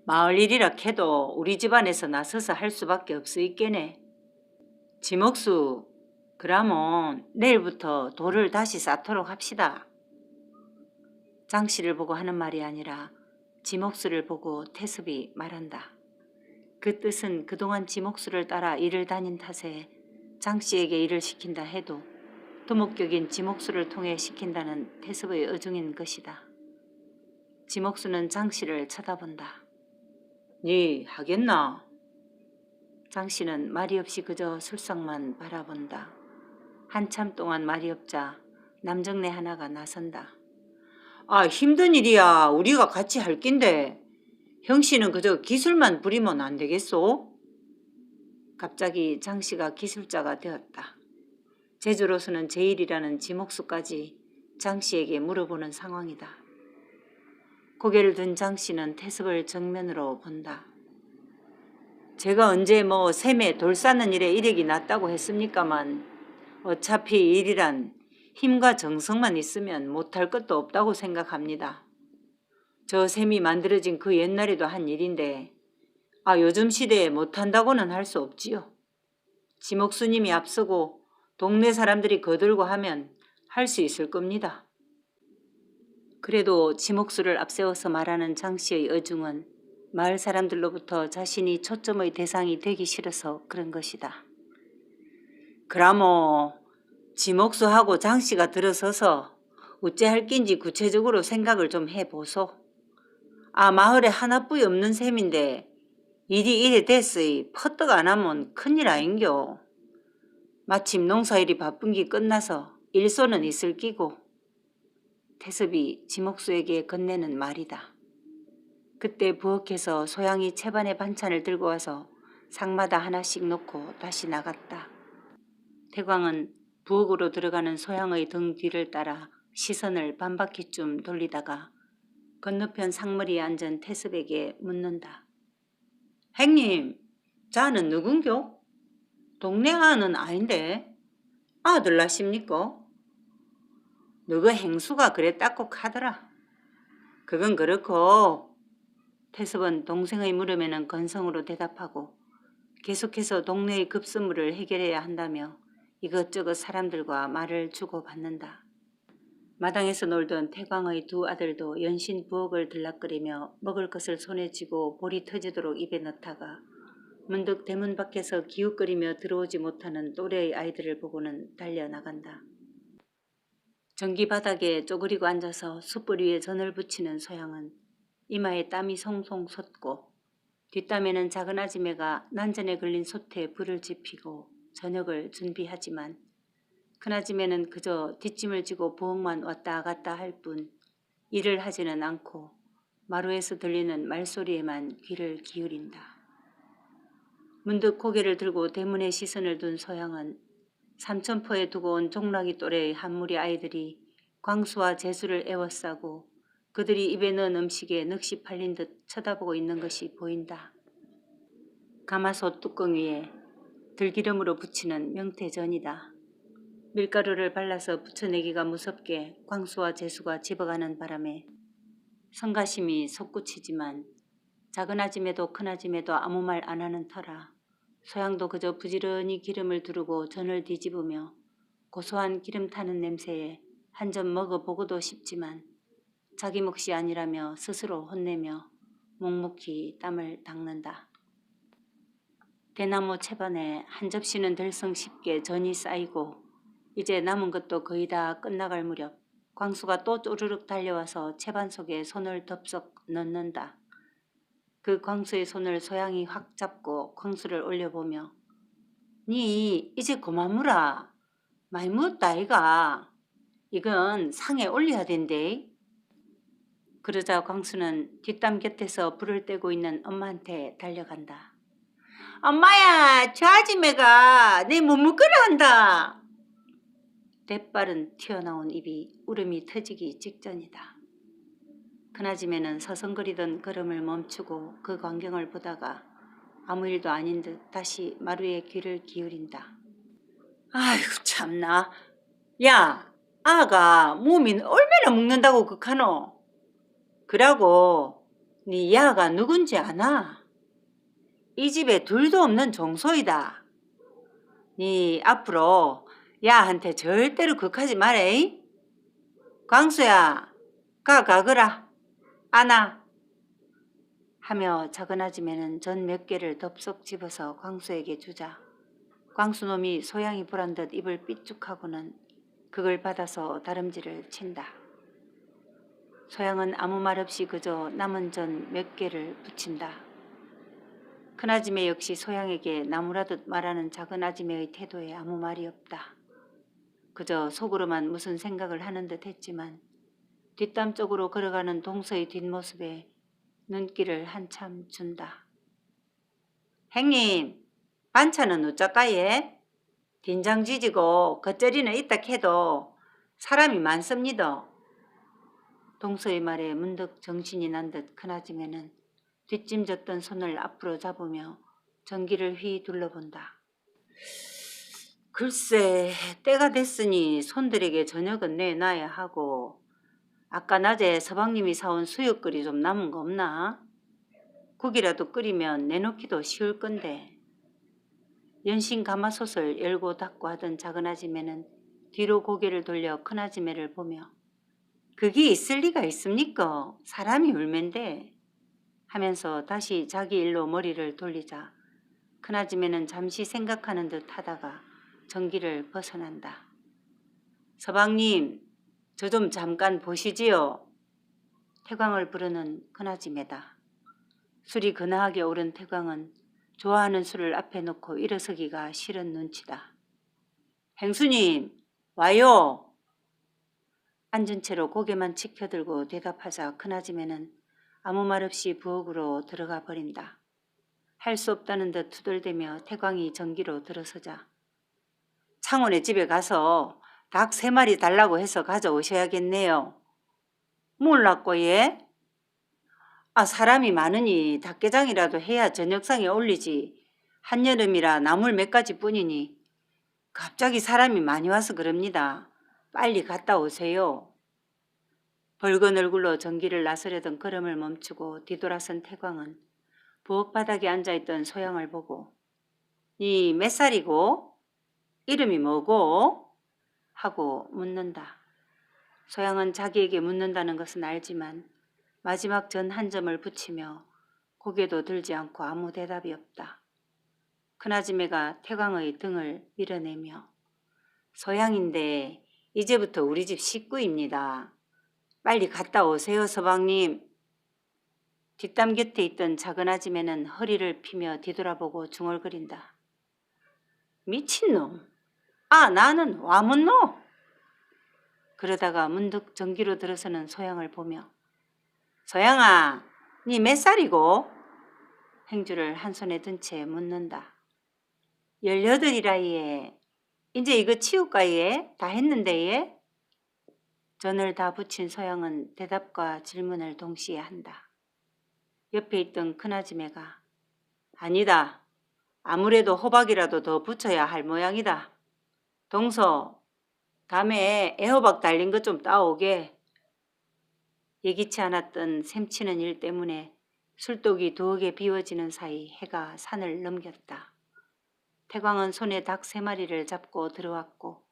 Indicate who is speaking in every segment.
Speaker 1: 마을 일이라 해도 우리 집안에서 나서서 할 수밖에 없으있겠네. 지목수, 그러면 내일부터 돌을 다시 쌓도록 합시다. 장씨를 보고 하는 말이 아니라 지목수를 보고 태섭이 말한다. 그 뜻은 그동안 지목수를 따라 일을 다닌 탓에 장씨에게 일을 시킨다 해도 두목격인 지목수를 통해 시킨다는 태섭의 의중인 것이다. 지목수는 장씨를 쳐다본다. 니 하겠나? 장씨는 말이 없이 그저 술상만 바라본다. 한참 동안 말이 없자 남정네 하나가 나선다. 힘든 일이야. 우리가 같이 할 낀데 형씨는 그저 기술만 부리면 안 되겠소? 갑자기 장씨가 기술자가 되었다. 제주로서는 제일이라는 지목수까지 장씨에게 물어보는 상황이다. 고개를 든 장씨는 태섭을 정면으로 본다. 제가 언제 샘에 돌 쌓는 일에 이력이 났다고 했습니까만 어차피 일이란 힘과 정성만 있으면 못할 것도 없다고 생각합니다. 저 샘이 만들어진 그 옛날에도 한 일인데 요즘 시대에 못한다고는 할 수 없지요. 지목수님이 앞서고 동네 사람들이 거들고 하면 할 수 있을 겁니다. 그래도 지목수를 앞세워서 말하는 장씨의 의중은 마을 사람들로부터 자신이 초점의 대상이 되기 싫어서 그런 것이다. 그라모 지목수하고 장씨가 들어서서 어째 할 낀지 구체적으로 생각을 좀 해보소. 마을에 하나뿐이 없는 셈인데 일이 이래 됐으이 퍼뜩 안 하면 큰일 아인겨. 마침 농사일이 바쁜 게 끝나서 일손은 있을 끼고. 태섭이 지목수에게 건네는 말이다. 그때 부엌에서 소양이 채반에 반찬을 들고 와서 상마다 하나씩 놓고 다시 나갔다. 태광은 부엌으로 들어가는 소양의 등 뒤를 따라 시선을 반바퀴쯤 돌리다가 건너편 상머리에 앉은 태섭에게 묻는다. 행님, 자는 누군겨? 동네 아는 아인데 아들 나십니까? 너그 행수가 그랬다고 하더라. 그건 그렇고. 태섭은 동생의 물음에는 건성으로 대답하고 계속해서 동네의 급선무를 해결해야 한다며 이것저것 사람들과 말을 주고받는다. 마당에서 놀던 태광의 두 아들도 연신 부엌을 들락거리며 먹을 것을 손에 쥐고 볼이 터지도록 입에 넣다가 문득 대문 밖에서 기웃거리며 들어오지 못하는 또래의 아이들을 보고는 달려나간다. 전기 바닥에 쪼그리고 앉아서 숯불 위에 전을 붙이는 소양은 이마에 땀이 송송 솟고 뒷담에는 작은 아지매가 난전에 걸린 솥에 불을 지피고 저녁을 준비하지만 큰아지매는 그저 뒷짐을 지고 부엌만 왔다 갔다 할 뿐 일을 하지는 않고 마루에서 들리는 말소리에만 귀를 기울인다. 문득 고개를 들고 대문에 시선을 둔 소양은 삼천포에 두고 온 종락이 또래의 한 무리 아이들이 광수와 재수를 에워싸고 그들이 입에 넣은 음식에 넋이 팔린 듯 쳐다보고 있는 것이 보인다. 가마솥 뚜껑 위에 들기름으로 부치는 명태전이다. 밀가루를 발라서 부쳐내기가 무섭게 광수와 재수가 집어가는 바람에 성가심이 솟구치지만 작은 아짐에도 큰 아짐에도 아무 말 안 하는 터라 소양도 그저 부지런히 기름을 두르고 전을 뒤집으며 고소한 기름 타는 냄새에 한 점 먹어보고도 싶지만 자기 몫이 아니라며 스스로 혼내며 묵묵히 땀을 닦는다. 대나무 채반에 한 접시는 들썩 쉽게 전이 쌓이고 이제 남은 것도 거의 다 끝나갈 무렵 광수가 또 쪼르륵 달려와서 채반 속에 손을 덥석 넣는다. 그 광수의 손을 소양이 확 잡고 광수를 올려보며 니 이제 그만 무라. 많이 묻었다 아이가. 이건 상에 올려야 된대. 그러자 광수는 뒷담 곁에서 불을 떼고 있는 엄마한테 달려간다. 엄마야, 저 아지매가 내 머뭇거려 한다. 대빠른 튀어나온 입이 울음이 터지기 직전이다. 큰아지매는 서성거리던 걸음을 멈추고 그 광경을 보다가 아무 일도 아닌 듯 다시 마루에 귀를 기울인다. 아이고 참나. 야, 아가 몸이 얼마나 먹는다고 극하노? 그러고 네 야가 누군지 아나? 이 집에 둘도 없는 종소이다. 네 앞으로 야한테 절대로 극하지 마래. 광수야, 가거라. 안아. 하며 작은 아지매는 전 몇 개를 덥석 집어서 광수에게 주자 광수놈이 소양이 보란 듯 입을 삐죽하고는 그걸 받아서 다름질을 친다. 소양은 아무 말 없이 그저 남은 전 몇 개를 붙인다. 큰아지매 역시 소양에게 나무라듯 말하는 작은 아지매의 태도에 아무 말이 없다. 그저 속으로만 무슨 생각을 하는 듯 했지만 뒷담 쪽으로 걸어가는 동서의 뒷모습에 눈길을 한참 준다. 행님, 반찬은 어쩌까예? 된장 지지고 겉절이는 있다 캐도 사람이 많습니다. 동서의 말에 문득 정신이 난 듯 큰아지매는 뒷짐졌던 손을 앞으로 잡으며 전기를 휘 둘러본다. 글쎄, 때가 됐으니 손들에게 저녁은 내놔야 하고 아까 낮에 서방님이 사온 수육거리 좀 남은 거 없나? 국이라도 끓이면 내놓기도 쉬울 건데. 연신 가마솥을 열고 닫고 하던 작은 아지매는 뒤로 고개를 돌려 큰 아지매를 보며 그게 있을 리가 있습니까? 사람이 울면데 하면서 다시 자기 일로 머리를 돌리자 큰 아지매는 잠시 생각하는 듯 하다가 전기를 벗어난다. 서방님, 저 좀 잠깐 보시지요. 태광을 부르는 큰 아지매다. 술이 근하하게 오른 태광은 좋아하는 술을 앞에 놓고 일어서기가 싫은 눈치다. 행수님, 와요. 앉은 채로 고개만 치켜들고 대답하자 큰아지매는 아무 말 없이 부엌으로 들어가 버린다. 할 수 없다는 듯 투덜대며 태광이 전기로 들어서자 창원의 집에 가서 닭 3마리 달라고 해서 가져오셔야겠네요. 몰랐고 예? 사람이 많으니 닭게장이라도 해야 저녁상에 올리지. 한여름이라 나물 몇 가지 뿐이니 갑자기 사람이 많이 와서 그럽니다. 빨리 갔다 오세요. 붉은 얼굴로 전기를 나서려던 걸음을 멈추고 뒤돌아선 태광은 부엌 바닥에 앉아있던 소양을 보고 니 몇 살이고? 이름이 뭐고? 하고 묻는다. 소양은 자기에게 묻는다는 것은 알지만 마지막 전 한 점을 붙이며 고개도 들지 않고 아무 대답이 없다. 큰아지매가 태광의 등을 밀어내며 소양인데 이제부터 우리 집 식구입니다. 빨리 갔다 오세요 서방님. 뒷담 곁에 있던 작은 아지매는 허리를 피며 뒤돌아보고 중얼거린다. 미친놈. 나는 와문노. 그러다가 문득 전기로 들어서는 소양을 보며 소양아, 니 몇 살이고? 행주를 한 손에 든 채 묻는다. 18이라 예. 이제 이거 치울까 예? 다 했는데 예? 전을 다 붙인 소양은 대답과 질문을 동시에 한다. 옆에 있던 큰아지매가 아니다. 아무래도 호박이라도 더 붙여야 할 모양이다. 동서, 다음에 애호박 달린 것 좀 따오게. 예기치 않았던 샘치는 일 때문에 술독이 두억에 비워지는 사이 해가 산을 넘겼다. 태광은 손에 닭 3마리를 잡고 들어왔고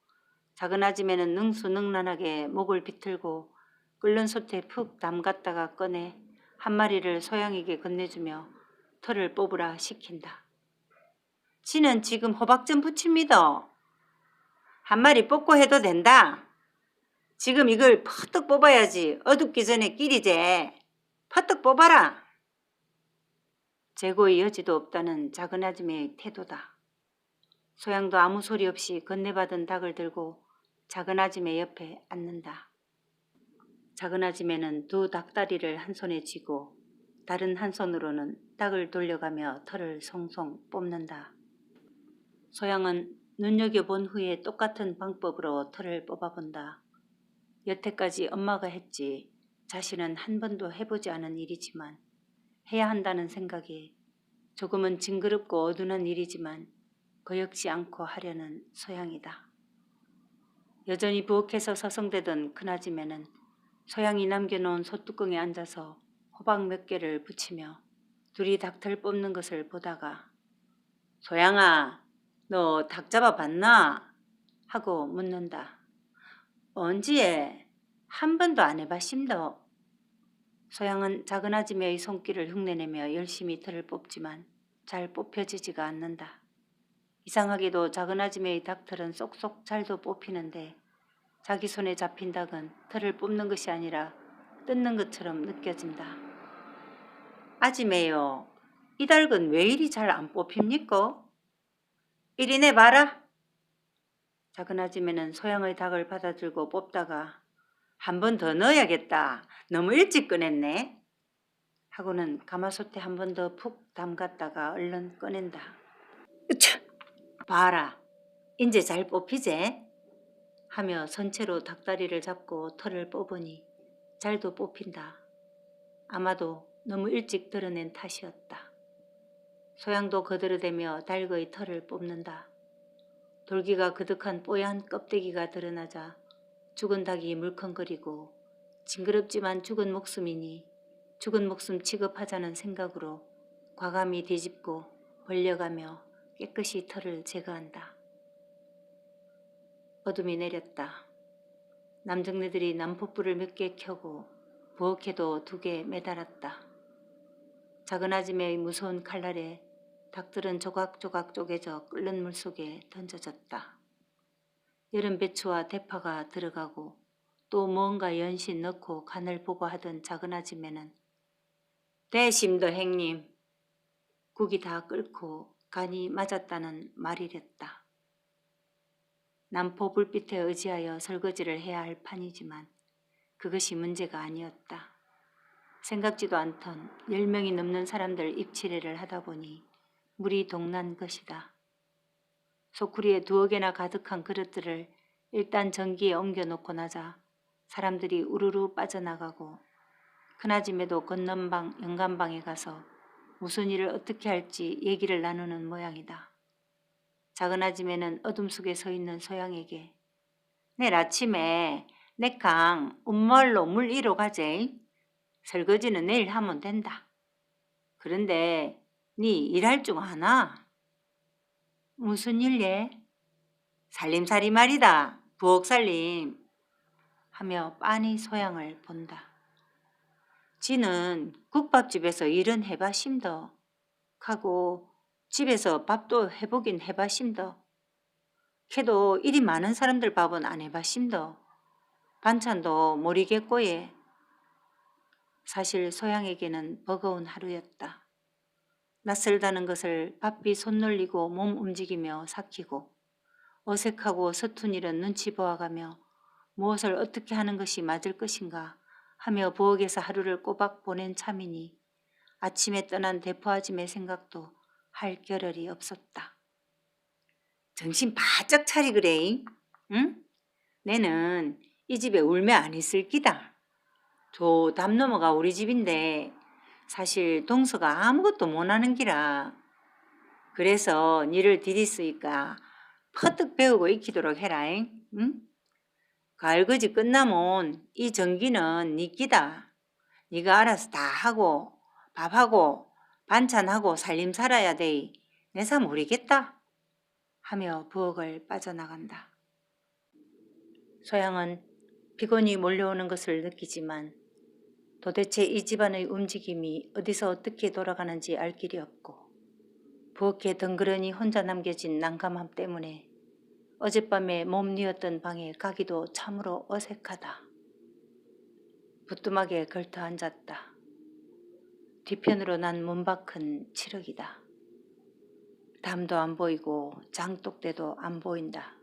Speaker 1: 작은 아지매는 능수능란하게 목을 비틀고 끓는 솥에 푹 담갔다가 꺼내 한 마리를 소양에게 건네주며 털을 뽑으라 시킨다. 지는 지금 호박 좀 부칩니다. 한 마리 뽑고 해도 된다. 지금 이걸 퍼뜩 뽑아야지 어둡기 전에 끼리제. 퍼뜩 뽑아라. 재고의 여지도 없다는 작은 아지매의 태도다. 소양도 아무 소리 없이 건네받은 닭을 들고 작은 아지매 옆에 앉는다. 작은 아지매는 두 닭다리를 한 손에 쥐고 다른 한 손으로는 닭을 돌려가며 털을 송송 뽑는다. 소양은 눈여겨본 후에 똑같은 방법으로 털을 뽑아본다. 여태까지 엄마가 했지 자신은 한 번도 해보지 않은 일이지만 해야 한다는 생각에 조금은 징그럽고 어둔한 일이지만 거역지 않고 하려는 소양이다. 여전히 부엌에서 서성대던 큰아지매는 소양이 남겨놓은 솥뚜껑에 앉아서 호박 몇 개를 붙이며 둘이 닭털 뽑는 것을 보다가 소양아, 너 닭 잡아봤나? 하고 묻는다. 언지에? 한 번도 안 해봤심더. 소양은 작은 아지매의 손길을 흉내내며 열심히 털을 뽑지만 잘 뽑혀지지가 않는다. 이상하게도 작은 아지매의 닭털은 쏙쏙 잘도 뽑히는데 자기 손에 잡힌 닭은 털을 뽑는 것이 아니라 뜯는 것처럼 느껴진다. 아지매요, 이 닭은 왜 이리 잘 안 뽑힙니까? 이리 내봐라. 작은 아지매는 소양의 닭을 받아들고 뽑다가 한 번 더 넣어야겠다. 너무 일찍 꺼냈네. 하고는 가마솥에 한 번 더 푹 담갔다가 얼른 꺼낸다. 으차! 봐라, 이제 잘 뽑히제? 하며 선체로 닭다리를 잡고 털을 뽑으니 잘도 뽑힌다. 아마도 너무 일찍 드러낸 탓이었다. 소양도 거들어대며 닭의 털을 뽑는다. 돌기가 그득한 뽀얀 껍데기가 드러나자 죽은 닭이 물컹거리고 징그럽지만 죽은 목숨이니 죽은 목숨 취급하자는 생각으로 과감히 뒤집고 벌려가며 깨끗이 털을 제거한다. 어둠이 내렸다. 남정네들이 난포불을 몇 개 켜고 부엌에도 2개 매달았다. 작은 아지매의 무서운 칼날에 닭들은 조각조각 쪼개져 끓는 물속에 던져졌다. 여름 배추와 대파가 들어가고 또 뭔가 연신 넣고 간을 보고 하던 작은 아지매는 대심도 행님, 국이 다 끓고 간이 맞았다는 말이랬다. 남포 불빛에 의지하여 설거지를 해야 할 판이지만 그것이 문제가 아니었다. 생각지도 않던 10명이 넘는 사람들 입치레를 하다 보니 물이 동난 것이다. 소쿠리에 2개나 가득한 그릇들을 일단 전기에 옮겨놓고 나자 사람들이 우르르 빠져나가고 큰아지매도 건넌방 영감방에 가서 무슨 일을 어떻게 할지 얘기를 나누는 모양이다. 작은 아지매는 어둠 속에 서 있는 소양에게 내일 아침에 내강 운멀로 물 이러 가재. 설거지는 내일 하면 된다. 그런데 네 일할 줄 아나? 무슨 일예? 살림살이 말이다. 부엌살림. 하며 빤히 소양을 본다. 지는 국밥집에서 일은 해봐심더. 하고 집에서 밥도 해보긴 해봐심더. 걔도 일이 많은 사람들 밥은 안 해봐심더. 반찬도 모르겠고예. 사실 소양에게는 버거운 하루였다. 낯설다는 것을 바삐 손 놀리고 몸 움직이며 삭히고 어색하고 서툰 일은 눈치 보아가며 무엇을 어떻게 하는 것이 맞을 것인가 하며 부엌에서 하루를 꼬박 보낸 참이니 아침에 떠난 대포아짐의 생각도 할 겨를이 없었다. 정신 바짝 차리그래. 응? 내는 이 집에 울매 안 있을 기다. 저 담 넘어가 우리 집인데 사실 동서가 아무것도 못하는 기라. 그래서 니를 디디쓰니까 퍼뜩 배우고 익히도록 해라. 응? 갈거지 끝나면 이 전기는 니 끼다. 니가 알아서 다 하고 밥하고 반찬하고 살림 살아야 돼. 내사 모르겠다. 하며 부엌을 빠져나간다. 소양은 피곤이 몰려오는 것을 느끼지만 도대체 이 집안의 움직임이 어디서 어떻게 돌아가는지 알 길이 없고 부엌에 덩그러니 혼자 남겨진 난감함 때문에 어젯밤에 몸 뉘었던 방에 가기도 참으로 어색하다. 부뚜막에 걸터 앉았다. 뒤편으로 난 문밖은 칠흑이다. 담도 안 보이고 장독대도 안 보인다.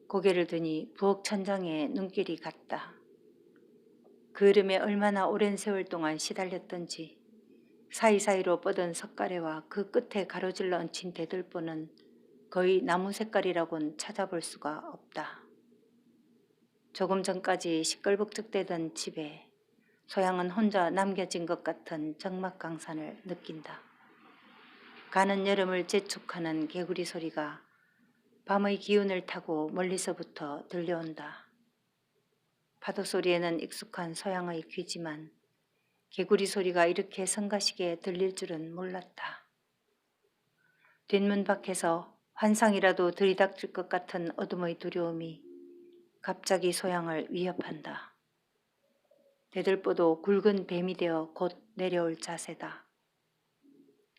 Speaker 1: 고개를 드니 부엌 천장에 눈길이 갔다. 그름에 얼마나 오랜 세월 동안 시달렸던지 사이사이로 뻗은 석가래와 그 끝에 가로질러 얹힌 대들보는 거의 나무 색깔이라곤 찾아볼 수가 없다. 조금 전까지 시끌벅적대던 집에 소양은 혼자 남겨진 것 같은 적막강산을 느낀다. 가는 여름을 재촉하는 개구리 소리가 밤의 기운을 타고 멀리서부터 들려온다. 파도 소리에는 익숙한 소양의 귀지만 개구리 소리가 이렇게 성가시게 들릴 줄은 몰랐다. 뒷문 밖에서 환상이라도 들이닥칠 것 같은 어둠의 두려움이 갑자기 소양을 위협한다. 대들보도 굵은 뱀이 되어 곧 내려올 자세다.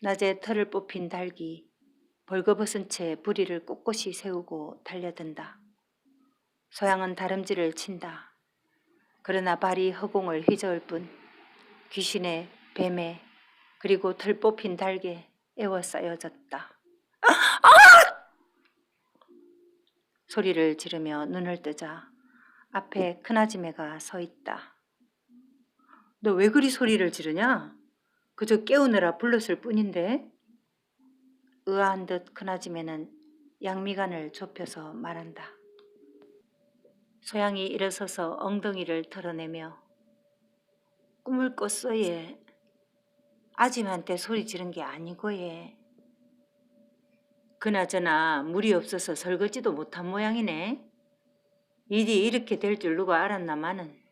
Speaker 1: 낮에 털을 뽑힌 닭이 벌거벗은 채 부리를 꼿꼿이 세우고 달려든다. 소양은 다름질을 친다. 그러나 발이 허공을 휘저을 뿐 귀신의, 뱀의, 그리고 털 뽑힌 닭에 에워싸여졌다. 소리를 지르며 눈을 뜨자 앞에 큰아지매가 서 있다. 너 왜 그리 소리를 지르냐? 그저 깨우느라 불렀을 뿐인데. 의아한 듯 큰아지매는 양미간을 좁혀서 말한다. 소양이 일어서서 엉덩이를 털어내며 꿈을 꿨어 얘. 아짐한테 소리 지른 게 아니고 얘. 그나저나 물이 없어서 설거지도 못한 모양이네. 일이 이렇게 될 줄 누가 알았나마는.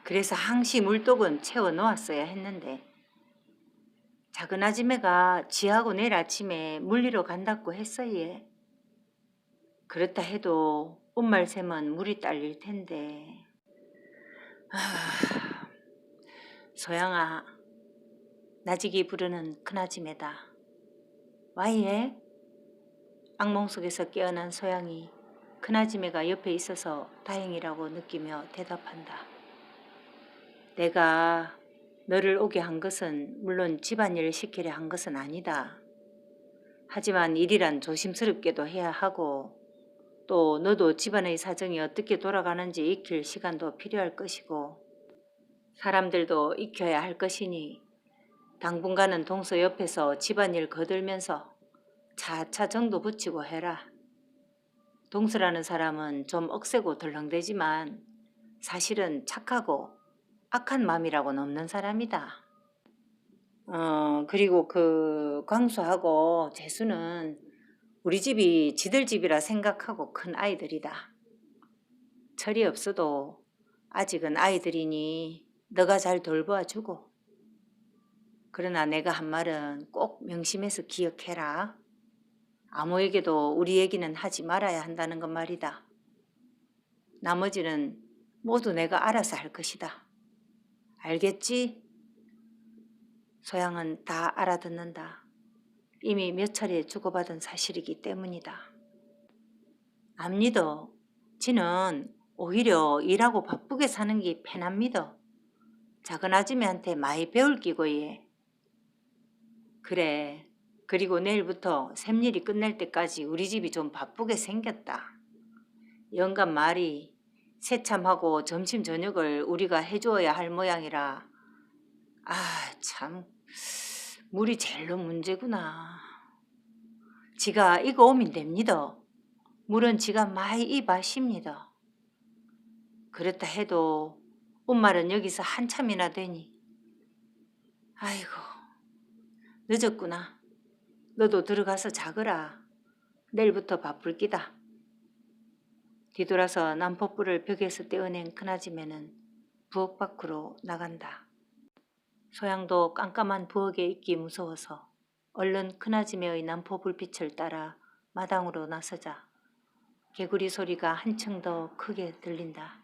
Speaker 1: 그래서 항시 물독은 채워 놓았어야 했는데. 작은 아지매가 지하고 내일 아침에 물리러 간다고 했어 얘. 그렇다 해도 운말샘은 물이 딸릴 텐데. 소양아, 나직이 부르는 큰아지매다. 와예? 악몽 속에서 깨어난 소양이 큰아지매가 옆에 있어서 다행이라고 느끼며 대답한다. 내가 너를 오게 한 것은 물론 집안일을 시키려 한 것은 아니다. 하지만 일이란 조심스럽게도 해야 하고 또 너도 집안의 사정이 어떻게 돌아가는지 익힐 시간도 필요할 것이고 사람들도 익혀야 할 것이니 당분간은 동서 옆에서 집안일 거들면서 차차 정도 붙이고 해라. 동서라는 사람은 좀 억세고 덜렁대지만 사실은 착하고 악한 마음이라고는 없는 사람이다. 그리고 그 광수하고 재수는 우리 집이 지들 집이라 생각하고 큰 아이들이다. 철이 없어도 아직은 아이들이니 너가 잘 돌봐주고. 그러나 내가 한 말은 꼭 명심해서 기억해라. 아무에게도 우리 얘기는 하지 말아야 한다는 것 말이다. 나머지는 모두 내가 알아서 할 것이다. 알겠지? 소양은 다 알아듣는다. 이미 몇 차례 주고받은 사실이기 때문이다. 안 믿어. 지는 오히려 일하고 바쁘게 사는 게 편합니다. 작은 아줌마한테 많이 배울 끼고 얘. 그래. 그리고 내일부터 샘일이 끝날 때까지 우리 집이 좀 바쁘게 생겼다. 영감 말이 새참하고 점심 저녁을 우리가 해주어야 할 모양이라. 아, 참 물이 제일로 문제구나. 지가 이거 오면 됩니다. 물은 지가 많이 입하십니다. 그렇다 해도 엄마는 여기서 한참이나 되니. 아이고, 늦었구나. 너도 들어가서 자거라. 내일부터 바쁠 끼다. 뒤돌아서 난포불을 벽에서 떼어낸 큰아지매는 부엌 밖으로 나간다. 소양도 깜깜한 부엌에 있기 무서워서 얼른 큰아지매의 난포 불빛을 따라 마당으로 나서자 개구리 소리가 한층 더 크게 들린다.